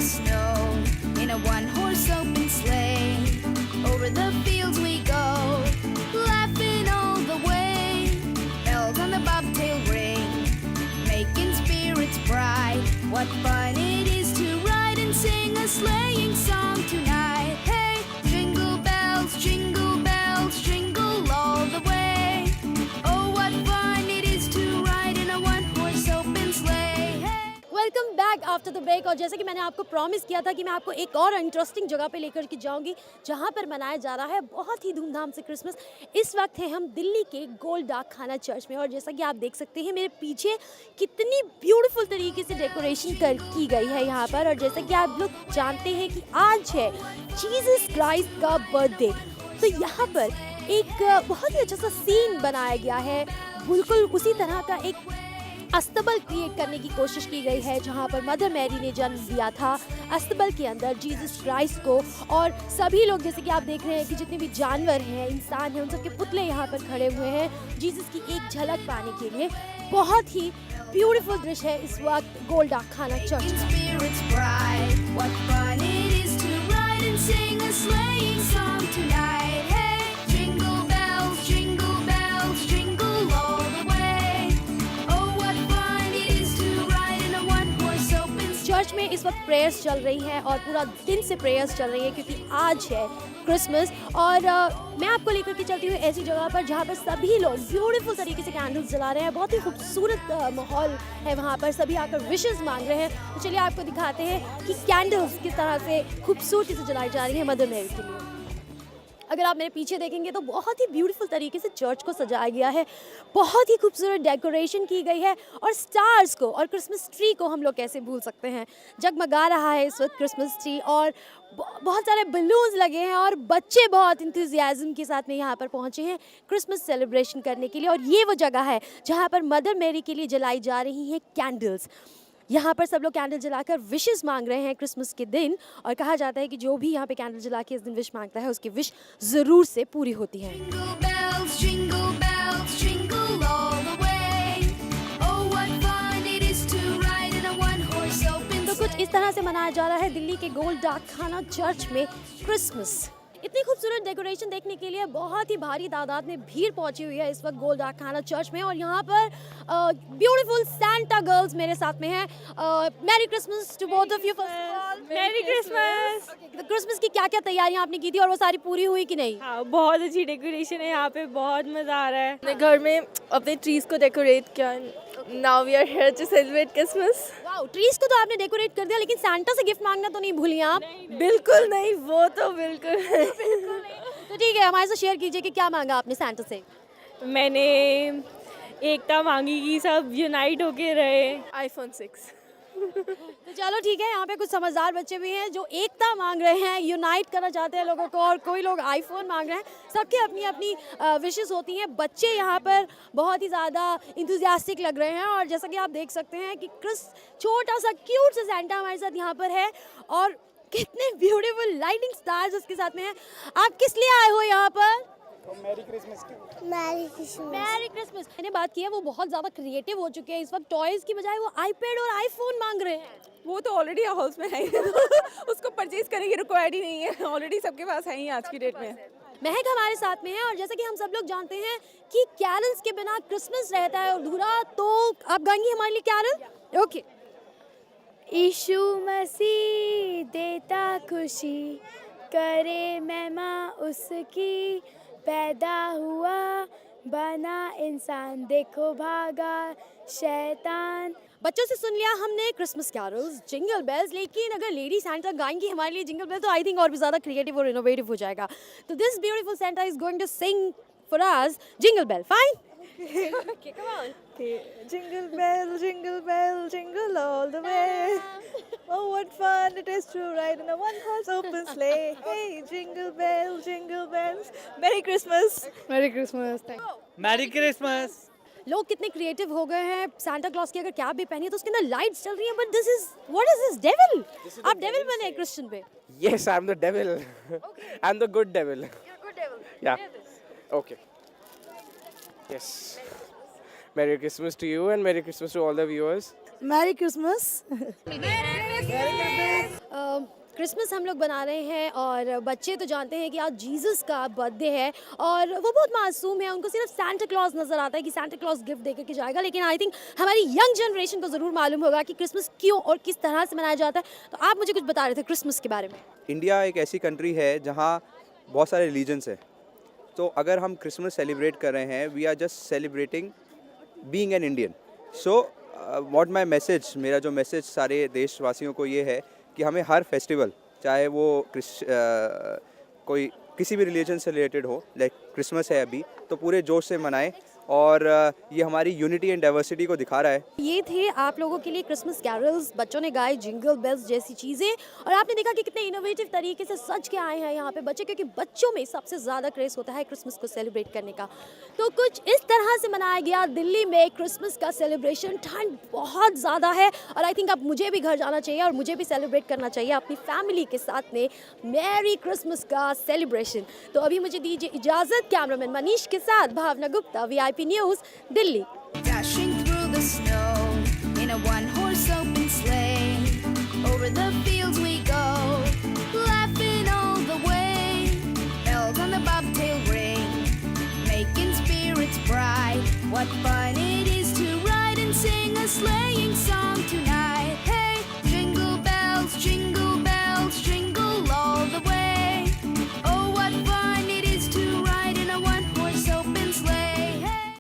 snow in a one-horse open sleigh. Over the fields we go, laughing all the way. Bells on the bobtail ring, making spirits bright. What fun it is to ride and sing a sleighing song tonight. Hey, jingle bells, jingle all the way. Oh, what fun it is to ride in a one-horse open sleigh. Hey. Welcome back after the break. और जैसे कि मैंने आपको promise किया था कि मैं आपको एक और इंटरेस्टिंग जगह पे लेकर के जाऊंगी जहां पर मनाया जा रहा है बहुत ही धूमधाम से क्रिसमस। इस वक्त है हम दिल्ली के गोल्ड डाक खाना चर्च में और जैसा कि आप देख सकते हैं मेरे पीछे कितनी ब्यूटीफुल तरीके से डेकोरेशन की गई है यहाँ पर। और जैसा कि आप लोग जानते हैं कि आज है जीसस क्राइस्ट का बर्थडे, तो यहाँ पर एक बहुत ही अच्छा सा सीन बनाया गया है। बिल्कुल उसी तरह का एक अस्तबल क्रिएट करने की कोशिश की गई है जहां पर मदर मैरी ने जन्म दिया था अस्तबल के अंदर जीसस क्राइस्ट को। और सभी लोग जैसे कि आप देख रहे हैं कि जितने भी जानवर हैं, इंसान हैं, उन सबके पुतले यहाँ पर खड़े हुए हैं जीसस की एक झलक पाने के लिए। बहुत ही ब्यूटीफुल दृश्य है इस वक्त गोल्ड डाक खाना चर्च चर्च में। इस वक्त प्रेयर्स चल रही हैं और पूरा दिन से प्रेयर्स चल रही है क्योंकि आज है क्रिसमस। और मैं आपको लेकर के चलती हूँ ऐसी जगह पर जहाँ पर सभी लोग ब्यूटीफुल तरीके से कैंडल्स जला रहे हैं। बहुत ही खूबसूरत माहौल है वहाँ पर, सभी आकर विशेस मांग रहे हैं। तो चलिए आपको दिखाते हैं कि कैंडल्स किस तरह से खूबसूरती से जलाई जा रही है मदर मैरी के लिए। अगर आप मेरे पीछे देखेंगे तो बहुत ही ब्यूटीफुल तरीके से चर्च को सजाया गया है, बहुत ही खूबसूरत डेकोरेशन की गई है। और स्टार्स को और क्रिसमस ट्री को हम लोग कैसे भूल सकते हैं, जगमगा रहा है इस वक्त क्रिसमस ट्री और बहुत सारे बलून्स लगे हैं और बच्चे बहुत इंथुजियाज्म के साथ में यहाँ पर पहुँचे हैं क्रिसमस सेलिब्रेशन करने के लिए। और ये वो जगह है जहाँ पर मदर मैरी के लिए जलाई जा रही हैं कैंडल्स। यहाँ पर सब लोग कैंडल जलाकर विशेस मांग रहे हैं क्रिसमस के दिन। और कहा जाता है कि जो भी यहाँ पे कैंडल जला के इस दिन विश मांगता है उसकी विश ज़रूर से पूरी होती है। तो कुछ इस तरह से मनाया जा रहा है दिल्ली के गोल्ड डाक खाना चर्च में क्रिसमस। इतनी खूबसूरत डेकोरेशन देखने के लिए बहुत ही भारी तादाद में भीड़ पहुंची हुई है इस वक्त गोल्ड डाक खाना चर्च में। और यहाँ पर ब्यूटीफुल सैंटा गर्ल्स मेरे साथ में हैं। Merry Christmas to both of you. Merry Christmas. Christmas की क्या क्या तैयारियां आपने की थी और वो सारी पूरी हुई कि नहीं? हाँ, बहुत अच्छी डेकोरेशन है यहाँ पे, बहुत मज़ा आ रहा है। अपने घर में अपने ट्रीज को डेकोरेट किया। Now we are here to celebrate Christmas. Wow, trees को तो आपने डेकोरेट कर दिया, लेकिन सैंटा से गिफ्ट मांगना तो नहीं भूलिए आप। बिल्कुल नहीं, वो तो बिल्कुल तो ठीक है, हमारे साथ शेयर कीजिए कि क्या मांगा आपने सैंटा से। मैंने एकता मांगी कि सब यूनाइट होके रहे। iPhone 6। तो चलो ठीक है, यहाँ पे कुछ समझदार बच्चे भी हैं जो एकता मांग रहे हैं, यूनाइट करना चाहते हैं लोगों को, और कोई लोग आईफोन मांग रहे हैं। सबकी अपनी अपनी विशेस होती हैं। बच्चे यहाँ पर बहुत ही ज़्यादा इंथुजियास्टिक लग रहे हैं। और जैसा कि आप देख सकते हैं कि छोटा सा क्यूट सा सैंटा हमारे साथ यहाँ पर है और कितने ब्यूटीफुल लाइटिंग स्टार्स उसके साथ में हैं। आप किस लिए आए हो यहाँ पर? Merry Christmas. Merry Christmas. मैंने बात की है, वो बहुत ज़्यादा क्रिएटिव हो चुके हैं इस वक्त। टॉयज़ की बजाय वो आईपैड और आईफोन मांग रहे हैं। वो तो ऑलरेडी हाउस में है उसको परचेज करने की रिक्वायर्ड ही नहीं है, ऑलरेडी सबके पास है ही आज की डेट में। महक हमारे साथ में है और जैसा कि हम सब लोग जानते हैं कि कैरल्स के बिना क्रिसमस रहता है अधूरा। तो आप गाएंगी हमारे लिए कैरल? ओके। यीशु मसीह देता खुशी, करे महिमा उसकी, पैदा हुआ बना इंसान, देखो भागा शैतान। बच्चों से सुन लिया हमने क्रिसमस कैरल्स, जिंगल बेल्स, लेकिन अगर लेडी सैंटा गाएंगी हमारे लिए जिंगल बेल तो आई थिंक और भी ज़्यादा क्रिएटिव और इनोवेटिव हो जाएगा। तो this beautiful Santa is going to sing for us jingle bell. Fine? Okay, come on. Okay. Jingle bell, jingle all the way. Oh, what fun it is to ride in a one-horse open sleigh. Hey, jingle bells, Merry Christmas. Merry Christmas. Merry Christmas. लोग कितने creative हो गए हैं। Santa Claus की अगर cap भी पहनी है तो उसके अंदर लाइट्स चल रही हैं। But this is what is this? Devil? आप डेविल बने क्रिश्चियन पे? Yes, I'm the devil. Okay. I'm the good devil. You're good devil. Yeah. Okay. Yes. Merry Christmas to you and Merry Christmas to all the viewers. Mary Christmas. Christmas हम लोग बना रहे हैं और बच्चे तो जानते हैं कि आज जीसस का बर्थडे है और वो बहुत मासूम है, उनको सिर्फ सांता क्लॉज नज़र आता है कि सांता क्लॉज गिफ्ट देकर के जाएगा, लेकिन आई थिंक हमारी यंग जनरेशन को ज़रूर मालूम होगा कि क्रिसमस क्यों और किस तरह से मनाया जाता है। तो आप मुझे कुछ बता रहे थे क्रिसमस के बारे में। इंडिया एक ऐसी कंट्री है जहाँ बहुत सारे रिलीजन्स हैं, तो अगर हम क्रिसमस सेलिब्रेट कर रहे हैं, we are just celebrating being an Indian. So what my message, मेरा जो मैसेज सारे देशवासियों को ये है कि हमें हर फेस्टिवल, चाहे वो कोई किसी भी रिलीजन से रिलेटेड हो, लाइक क्रिसमस है अभी, तो पूरे जोश से मनाएं और ये हमारी यूनिटी एंड डाइवर्सिटी को दिखा रहा है। ये थे आप लोगों के लिए क्रिसमस कैरल्स, बच्चों ने गाए जिंगल बेल्स जैसी चीज़ें और आपने देखा कि कितने इनोवेटिव तरीके से सज के आए हैं यहाँ पे बच्चे, क्योंकि बच्चों में सबसे ज़्यादा क्रेज़ होता है क्रिसमस को सेलिब्रेट करने का। तो कुछ इस तरह से मनाया गया दिल्ली में क्रिसमस का सेलिब्रेशन। ठंड बहुत ज़्यादा है और आई थिंक अब मुझे भी घर जाना चाहिए और मुझे भी सेलिब्रेट करना चाहिए अपनी फैमिली के साथ में मैरी क्रिसमस का सेलिब्रेशन। तो अभी मुझे दीजिए इजाज़त, कैमरामैन मनीष के साथ Bhavna Gupta, VIP news, Delhi. Dashing through the snow in a one-horse open sleigh. Over the fields we go, laughing all the way. Bells on the bobtail ring, making spirits bright. What fun it is to ride and sing a sleighing song tonight.